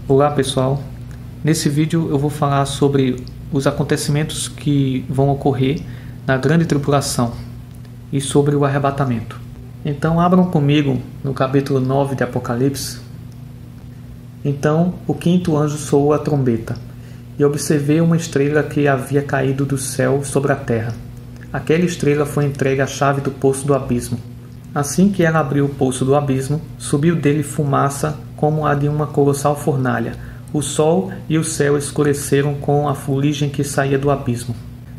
Olá pessoal, nesse vídeo eu vou falar sobre os acontecimentos que vão ocorrer na grande tribulação e sobre o arrebatamento. Então abram comigo no capítulo 9 de Apocalipse. Então o quinto anjo soou a trombeta, e observei uma estrela que havia caído do céu sobre a terra. Aquela estrela foi entregue a chave do poço do abismo. Assim que ela abriu o poço do abismo, subiu dele fumaça como a de uma colossal fornalha. O sol e o céu escureceram com a fuligem que saía do abismo.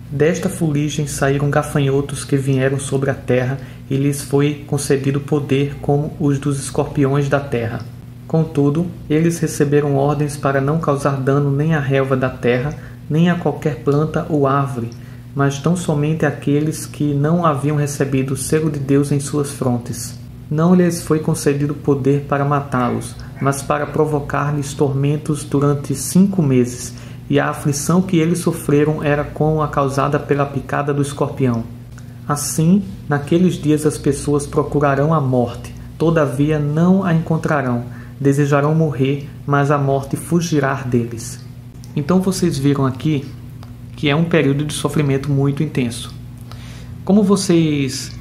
Desta fuligem saíram gafanhotos que vieram sobre a terra, e lhes foi concedido poder como os dos escorpiões da terra. Contudo, eles receberam ordens para não causar dano nem à relva da terra, nem a qualquer planta ou árvore, mas tão somente àqueles que não haviam recebido o selo de Deus em suas frontes. Não lhes foi concedido poder para matá-los, mas para provocar-lhes tormentos durante 5 meses, e a aflição que eles sofreram era como a causada pela picada do escorpião. Assim, naqueles dias as pessoas procurarão a morte, todavia não a encontrarão, desejarão morrer, mas a morte fugirá deles. Então vocês viram aqui que é um período de sofrimento muito intenso. Como vocês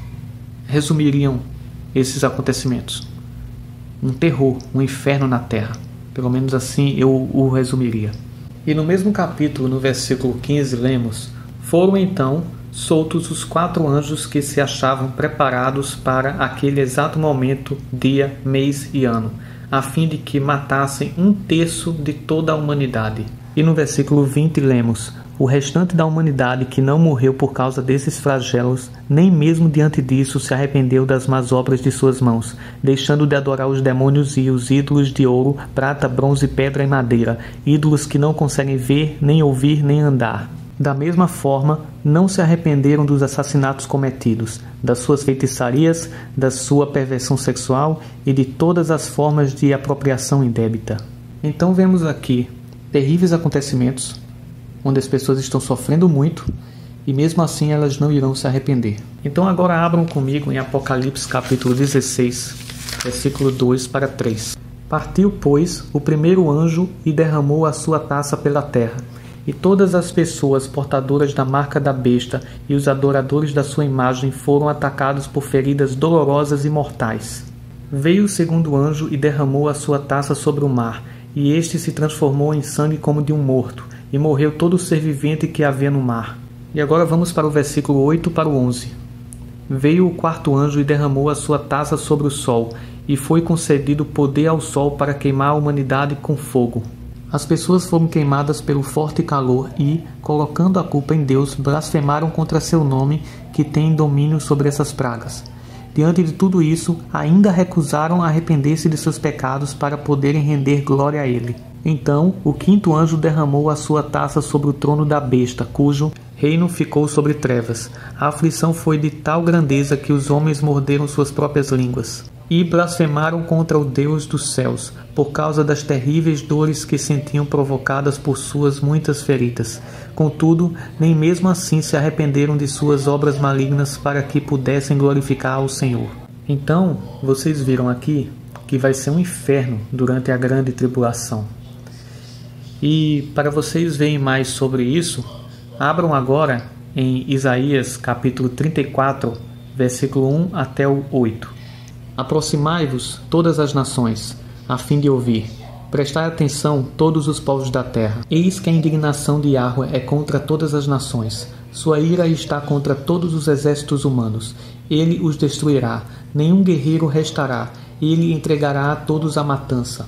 resumiriam esses acontecimentos? Um terror, um inferno na terra. Pelo menos assim eu o resumiria. E no mesmo capítulo, no versículo 15, lemos: Foram então soltos os 4 anjos que se achavam preparados para aquele exato momento, dia, mês e ano, a fim de que matassem 1/3 de toda a humanidade. E no versículo 20 lemos: O restante da humanidade que não morreu por causa desses flagelos, nem mesmo diante disso se arrependeu das más obras de suas mãos, deixando de adorar os demônios e os ídolos de ouro, prata, bronze, pedra e madeira, ídolos que não conseguem ver, nem ouvir, nem andar. Da mesma forma, não se arrependeram dos assassinatos cometidos, das suas feitiçarias, da sua perversão sexual e de todas as formas de apropriação indébita. Então vemos aqui terríveis acontecimentos, onde as pessoas estão sofrendo muito e mesmo assim elas não irão se arrepender. Então agora abram comigo em Apocalipse capítulo 16, versículo 2 para 3. Partiu, pois, o primeiro anjo e derramou a sua taça pela terra, e todas as pessoas portadoras da marca da besta e os adoradores da sua imagem foram atacados por feridas dolorosas e mortais. Veio o segundo anjo e derramou a sua taça sobre o mar, e este se transformou em sangue como de um morto, e morreu todo o ser vivente que havia no mar. E agora vamos para o versículo 8 para o 11. Veio o quarto anjo e derramou a sua taça sobre o sol, e foi concedido poder ao sol para queimar a humanidade com fogo. As pessoas foram queimadas pelo forte calor e, colocando a culpa em Deus, blasfemaram contra seu nome, que tem domínio sobre essas pragas. Diante de tudo isso, ainda recusaram arrepender-se de seus pecados para poderem render glória a Ele. Então, o quinto anjo derramou a sua taça sobre o trono da besta, cujo reino ficou sobre trevas. A aflição foi de tal grandeza que os homens morderam suas próprias línguas e blasfemaram contra o Deus dos céus, por causa das terríveis dores que sentiam provocadas por suas muitas feridas. Contudo, nem mesmo assim se arrependeram de suas obras malignas para que pudessem glorificar ao Senhor. Então, vocês viram aqui que vai ser um inferno durante a grande tribulação. E para vocês verem mais sobre isso, abram agora em Isaías capítulo 34, versículo 1 até o 8. Aproximai-vos todas as nações, a fim de ouvir. Prestai atenção todos os povos da terra. Eis que a indignação de Yahweh é contra todas as nações. Sua ira está contra todos os exércitos humanos. Ele os destruirá. Nenhum guerreiro restará. Ele entregará a todos a matança.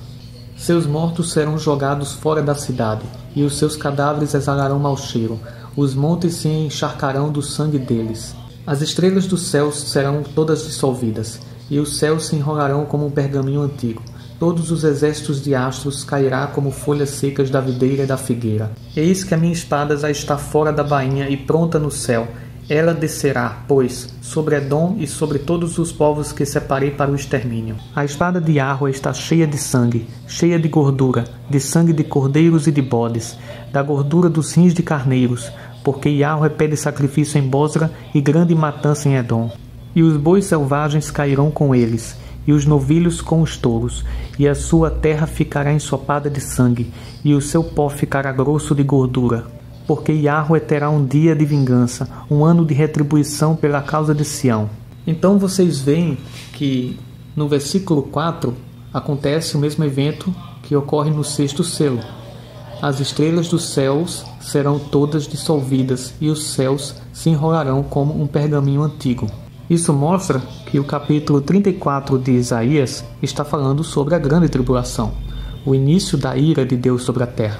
Seus mortos serão jogados fora da cidade, e os seus cadáveres exalarão mau cheiro. Os montes se encharcarão do sangue deles. As estrelas dos céus serão todas dissolvidas, e os céus se enrolarão como um pergaminho antigo. Todos os exércitos de astros cairá como folhas secas da videira e da figueira. Eis que a minha espada já está fora da bainha e pronta no céu. Ela descerá, pois, sobre Edom e sobre todos os povos que separei para o extermínio. A espada de Yahweh está cheia de sangue, cheia de gordura, de sangue de cordeiros e de bodes, da gordura dos rins de carneiros, porque Yahweh pede sacrifício em Bosra e grande matança em Edom. E os bois selvagens cairão com eles, e os novilhos com os touros, e a sua terra ficará ensopada de sangue, e o seu pó ficará grosso de gordura. Porque Yahweh terá um dia de vingança, um ano de retribuição pela causa de Sião. Então vocês veem que no versículo 4 acontece o mesmo evento que ocorre no 6º selo. As estrelas dos céus serão todas dissolvidas e os céus se enrolarão como um pergaminho antigo. Isso mostra que o capítulo 34 de Isaías está falando sobre a grande tribulação, o início da ira de Deus sobre a terra,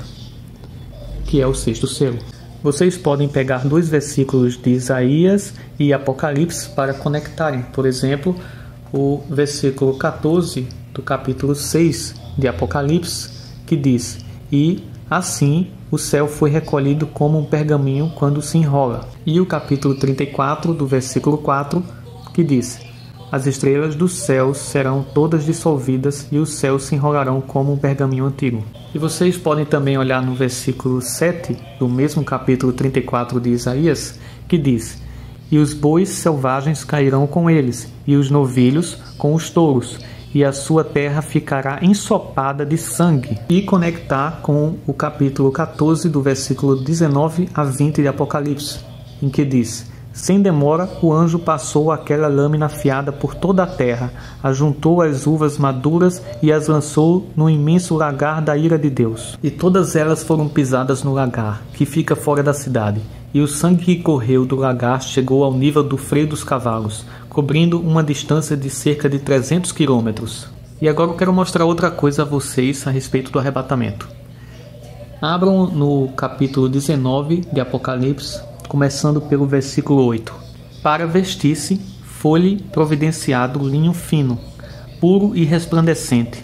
que é o 6º selo. Vocês podem pegar 2 versículos de Isaías e Apocalipse para conectarem. Por exemplo, o versículo 14 do capítulo 6 de Apocalipse, que diz: "E assim o céu foi recolhido como um pergaminho quando se enrola." E o capítulo 34 do versículo 4, que diz: "As estrelas dos céus serão todas dissolvidas e os céus se enrolarão como um pergaminho antigo." E vocês podem também olhar no versículo 7 do mesmo capítulo 34 de Isaías, que diz: "E os bois selvagens cairão com eles, e os novilhos com os touros, e a sua terra ficará ensopada de sangue." E conectar com o capítulo 14 do versículo 19 a 20 de Apocalipse, em que diz: "Sem demora o anjo passou aquela lâmina afiada por toda a terra, ajuntou as uvas maduras e as lançou no imenso lagar da ira de Deus. E todas elas foram pisadas no lagar, que fica fora da cidade. E o sangue que correu do lagar chegou ao nível do freio dos cavalos, cobrindo uma distância de cerca de 300 quilômetros." E agora eu quero mostrar outra coisa a vocês a respeito do arrebatamento. Abram no capítulo 19 de Apocalipse, começando pelo versículo 8. "Para vestir-se, foi-lhe providenciado linho fino, puro e resplandecente.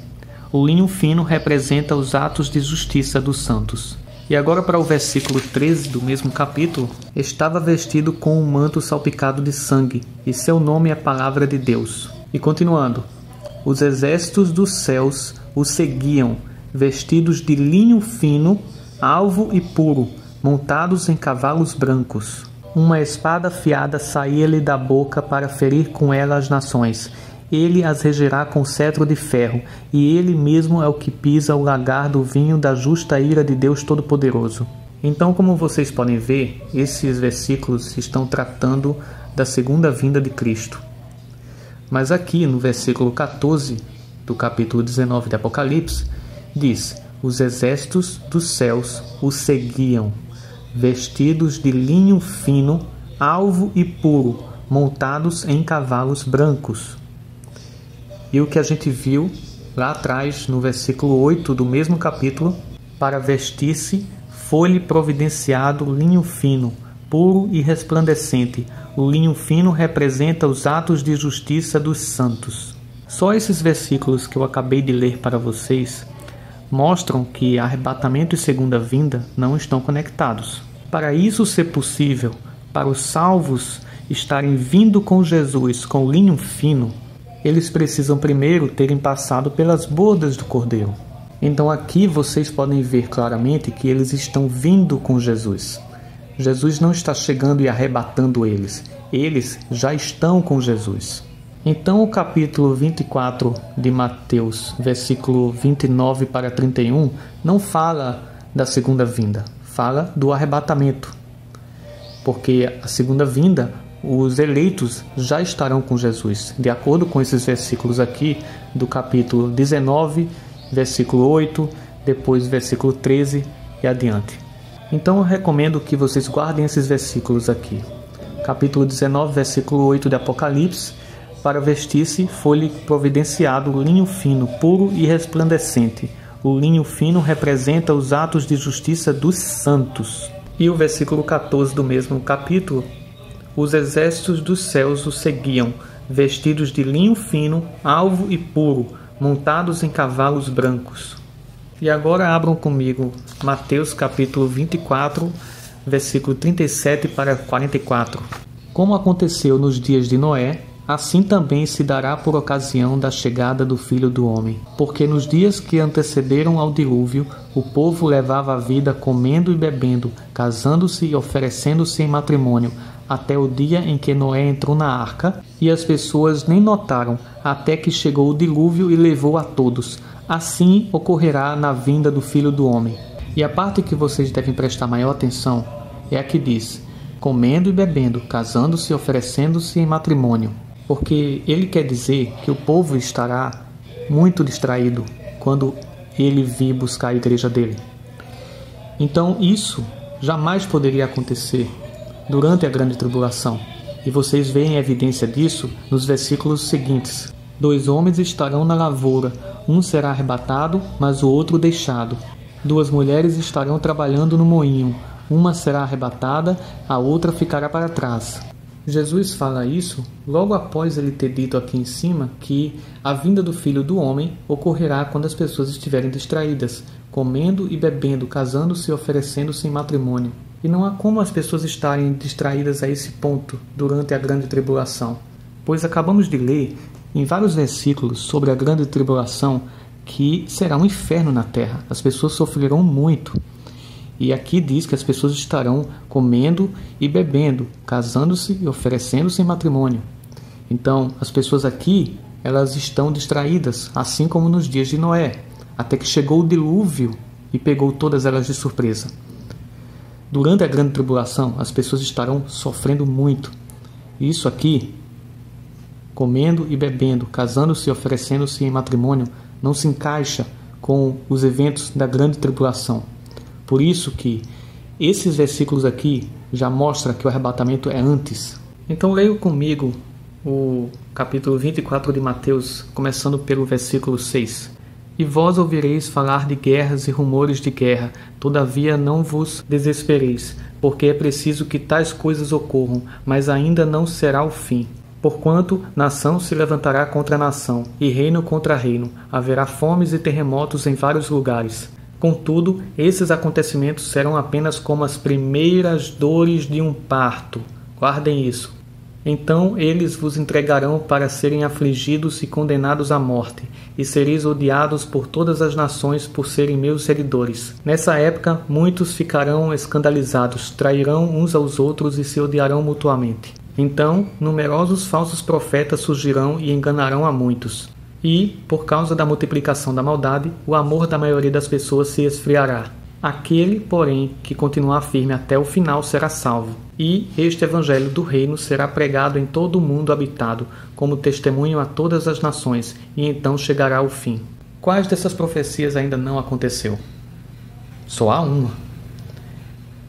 O linho fino representa os atos de justiça dos santos." E agora para o versículo 13 do mesmo capítulo: "Estava vestido com um manto salpicado de sangue, e seu nome é Palavra de Deus." E continuando: "Os exércitos dos céus o seguiam, vestidos de linho fino, alvo e puro, montados em cavalos brancos. Uma espada afiada saía-lhe da boca para ferir com ela as nações. Ele as regerá com cetro de ferro, e ele mesmo é o que pisa o lagar do vinho da justa ira de Deus Todo-Poderoso." Então, como vocês podem ver, esses versículos estão tratando da segunda vinda de Cristo. Mas aqui no versículo 14 do capítulo 19 de Apocalipse, diz: "Os exércitos dos céus o seguiam, vestidos de linho fino, alvo e puro, montados em cavalos brancos." E o que a gente viu lá atrás, no versículo 8 do mesmo capítulo: "Para vestir-se, foi-lhe providenciado linho fino, puro e resplandecente. O linho fino representa os atos de justiça dos santos." Só esses versículos que eu acabei de ler para vocês mostram que arrebatamento e segunda vinda não estão conectados. Para isso ser possível, para os salvos estarem vindo com Jesus com linho fino, eles precisam primeiro terem passado pelas bodas do Cordeiro. Então aqui vocês podem ver claramente que eles estão vindo com Jesus. Jesus não está chegando e arrebatando eles. Eles já estão com Jesus. Então o capítulo 24 de Mateus, versículo 29 para 31, não fala da segunda vinda, fala do arrebatamento. Porque a segunda vinda, os eleitos já estarão com Jesus, de acordo com esses versículos aqui, do capítulo 19, versículo 8, depois versículo 13 e adiante. Então eu recomendo que vocês guardem esses versículos aqui. Capítulo 19, versículo 8 de Apocalipse: "Para vestir-se foi-lhe providenciado linho fino, puro e resplandecente. O linho fino representa os atos de justiça dos santos." E o versículo 14 do mesmo capítulo: "Os exércitos dos céus o seguiam, vestidos de linho fino, alvo e puro, montados em cavalos brancos." E agora abram comigo Mateus capítulo 24, versículo 37 para 44. "Como aconteceu nos dias de Noé, assim também se dará por ocasião da chegada do Filho do Homem. Porque nos dias que antecederam ao dilúvio, o povo levava a vida comendo e bebendo, casando-se e oferecendo-se em matrimônio, até o dia em que Noé entrou na arca, e as pessoas nem notaram, até que chegou o dilúvio e levou a todos. Assim ocorrerá na vinda do Filho do Homem. E a parte que vocês devem prestar maior atenção é a que diz: comendo e bebendo, casando-se e oferecendo-se em matrimônio. Porque ele quer dizer que o povo estará muito distraído quando ele vir buscar a igreja dele. Então isso jamais poderia acontecer durante a grande tribulação. E vocês veem a evidência disso nos versículos seguintes. 2 homens estarão na lavoura, um será arrebatado, mas o outro deixado. 2 mulheres estarão trabalhando no moinho, uma será arrebatada, a outra ficará para trás. Jesus fala isso logo após ele ter dito aqui em cima que a vinda do Filho do Homem ocorrerá quando as pessoas estiverem distraídas, comendo e bebendo, casando-se e oferecendo-se em matrimônio. E não há como as pessoas estarem distraídas a esse ponto durante a grande tribulação, pois acabamos de ler em vários versículos sobre a grande tribulação que será um inferno na terra. As pessoas sofrerão muito. E aqui diz que as pessoas estarão comendo e bebendo, casando-se e oferecendo-se em matrimônio. Então, as pessoas aqui, elas estão distraídas, assim como nos dias de Noé, até que chegou o dilúvio e pegou todas elas de surpresa. Durante a grande tribulação, as pessoas estarão sofrendo muito. Isso aqui, comendo e bebendo, casando-se e oferecendo-se em matrimônio, não se encaixa com os eventos da grande tribulação. Por isso que esses versículos aqui já mostram que o arrebatamento é antes. Então leio comigo o capítulo 24 de Mateus, começando pelo versículo 6. E vós ouvireis falar de guerras e rumores de guerra, todavia não vos desespereis, porque é preciso que tais coisas ocorram, mas ainda não será o fim. Porquanto nação se levantará contra nação, e reino contra reino, haverá fomes e terremotos em vários lugares. Contudo, esses acontecimentos serão apenas como as primeiras dores de um parto. Guardem isso. Então eles vos entregarão para serem afligidos e condenados à morte, e sereis odiados por todas as nações por serem meus seguidores. Nessa época, muitos ficarão escandalizados, trairão uns aos outros e se odiarão mutuamente. Então, numerosos falsos profetas surgirão e enganarão a muitos. E, por causa da multiplicação da maldade, o amor da maioria das pessoas se esfriará. Aquele, porém, que continuar firme até o final será salvo. E este evangelho do reino será pregado em todo o mundo habitado, como testemunho a todas as nações, e então chegará o fim. Quais dessas profecias ainda não aconteceu? Só há uma.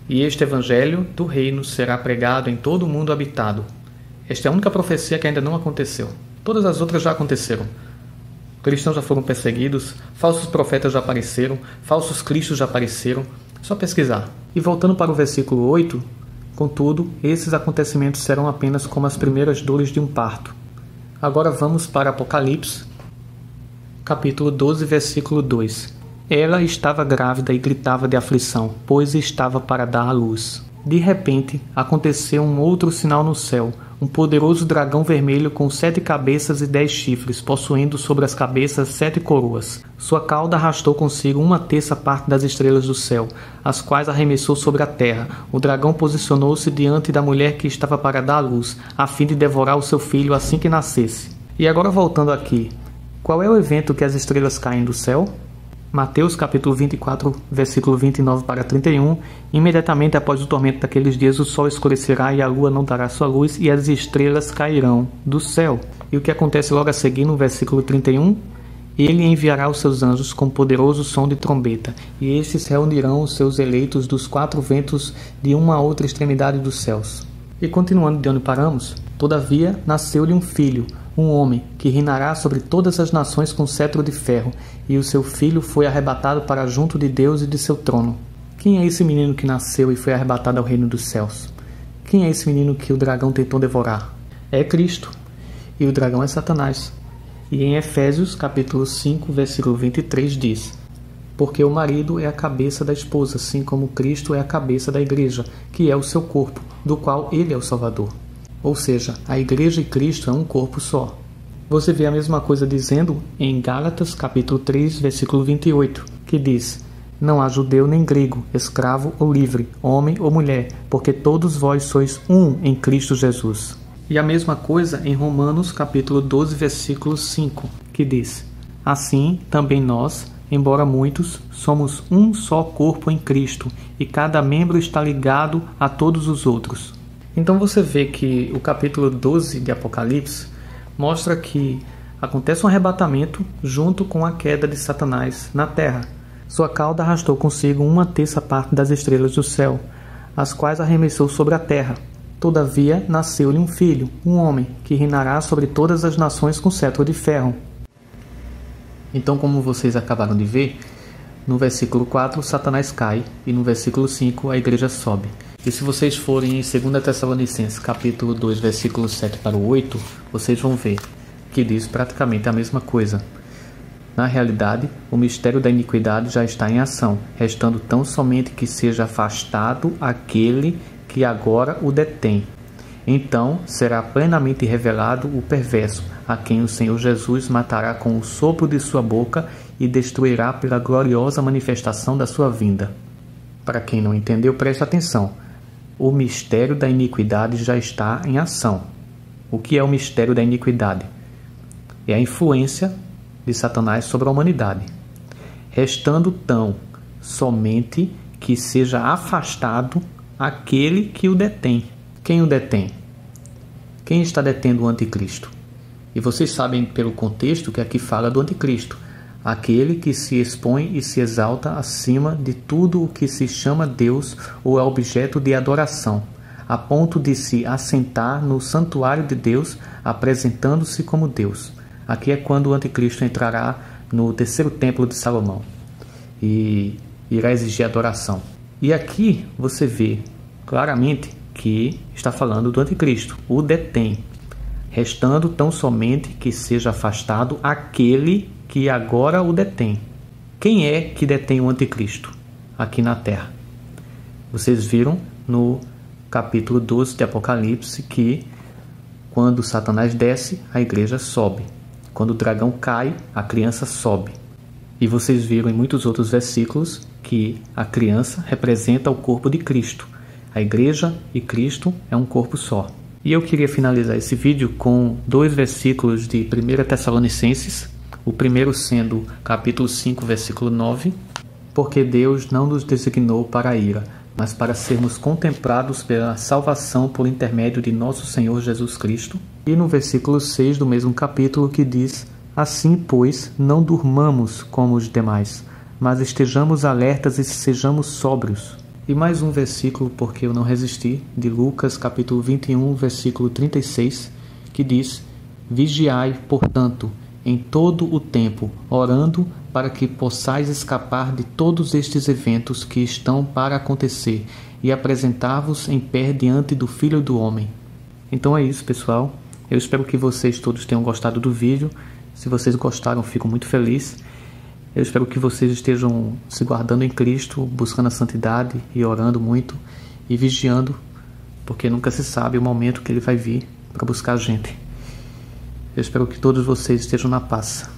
E este evangelho do reino será pregado em todo o mundo habitado. Esta é a única profecia que ainda não aconteceu. Todas as outras já aconteceram. Cristãos já foram perseguidos, falsos profetas já apareceram, falsos cristos já apareceram. Só pesquisar. E voltando para o versículo 8, contudo, esses acontecimentos serão apenas como as primeiras dores de um parto. Agora vamos para Apocalipse, capítulo 12, versículo 2. Ela estava grávida e gritava de aflição, pois estava para dar à luz. De repente, aconteceu um outro sinal no céu, um poderoso dragão vermelho com 7 cabeças e 10 chifres, possuindo sobre as cabeças 7 coroas. Sua cauda arrastou consigo 1/3 parte das estrelas do céu, as quais arremessou sobre a terra. O dragão posicionou-se diante da mulher que estava para dar à luz, a fim de devorar o seu filho assim que nascesse. E agora voltando aqui, qual é o evento que as estrelas caem do céu? Mateus capítulo 24, versículo 29 para 31. Imediatamente após o tormento daqueles dias, o sol escurecerá e a lua não dará sua luz e as estrelas cairão do céu. E o que acontece logo a seguir no versículo 31? Ele enviará os seus anjos com poderoso som de trombeta, e estes reunirão os seus eleitos dos 4 ventos de uma a outra extremidade dos céus. E continuando de onde paramos, todavia nasceu-lhe um filho, um homem, que reinará sobre todas as nações com cetro de ferro, e o seu filho foi arrebatado para junto de Deus e de seu trono. Quem é esse menino que nasceu e foi arrebatado ao reino dos céus? Quem é esse menino que o dragão tentou devorar? É Cristo, e o dragão é Satanás. E em Efésios capítulo 5, versículo 23 diz: porque o marido é a cabeça da esposa, assim como Cristo é a cabeça da igreja, que é o seu corpo, do qual ele é o Salvador. Ou seja, a igreja e Cristo é um corpo só. Você vê a mesma coisa dizendo em Gálatas capítulo 3, versículo 28, que diz: não há judeu nem grego, escravo ou livre, homem ou mulher, porque todos vós sois um em Cristo Jesus. E a mesma coisa em Romanos capítulo 12, versículo 5, que diz: assim também nós, embora muitos, somos um só corpo em Cristo, e cada membro está ligado a todos os outros. Então você vê que o capítulo 12 de Apocalipse mostra que acontece um arrebatamento junto com a queda de Satanás na terra. Sua cauda arrastou consigo 1/3 parte das estrelas do céu, as quais arremessou sobre a terra. Todavia nasceu-lhe um filho, um homem, que reinará sobre todas as nações com cetro de ferro. Então, como vocês acabaram de ver, no versículo 4 Satanás cai e no versículo 5 a igreja sobe. E se vocês forem em 2 Tessalonicenses capítulo 2, versículo 7 para o 8, vocês vão ver que diz praticamente a mesma coisa. Na realidade, o mistério da iniquidade já está em ação, restando tão somente que seja afastado aquele que agora o detém. Então será plenamente revelado o perverso, a quem o Senhor Jesus matará com o sopro de sua boca e destruirá pela gloriosa manifestação da sua vinda. Para quem não entendeu, preste atenção. O mistério da iniquidade já está em ação. O que é o mistério da iniquidade? É a influência de Satanás sobre a humanidade, restando tão somente que seja afastado aquele que o detém. Quem o detém? Quem está detendo o anticristo? E vocês sabem pelo contexto que aqui fala do anticristo, aquele que se expõe e se exalta acima de tudo o que se chama Deus ou é objeto de adoração, a ponto de se assentar no santuário de Deus, apresentando-se como Deus. Aqui é quando o anticristo entrará no terceiro templo de Salomão e irá exigir adoração. E aqui você vê claramente que está falando do anticristo, o detém, restando tão somente que seja afastado aquele que agora o detém. Quem é que detém o anticristo aqui na terra? Vocês viram no capítulo 12 de Apocalipse que quando Satanás desce, a igreja sobe. Quando o dragão cai, a criança sobe. E vocês viram em muitos outros versículos que a criança representa o corpo de Cristo. A igreja e Cristo é um corpo só. E eu queria finalizar esse vídeo com 2 versículos de 1 Tessalonicenses, o primeiro sendo capítulo 5, versículo 9, porque Deus não nos designou para a ira, mas para sermos contemplados pela salvação por intermédio de nosso Senhor Jesus Cristo. E no versículo 6 do mesmo capítulo que diz: assim, pois, não durmamos como os demais, mas estejamos alertas e sejamos sóbrios. E mais um versículo, porque eu não resisti, de Lucas capítulo 21, versículo 36, que diz: vigiai, portanto, em todo o tempo, orando para que possais escapar de todos estes eventos que estão para acontecer e apresentar-vos em pé diante do Filho do Homem. Então é isso, pessoal. Eu espero que vocês todos tenham gostado do vídeo. Se vocês gostaram, fico muito feliz. Eu espero que vocês estejam se guardando em Cristo, buscando a santidade e orando muito e vigiando, porque nunca se sabe o momento que Ele vai vir para buscar a gente. Eu espero que todos vocês estejam na paz.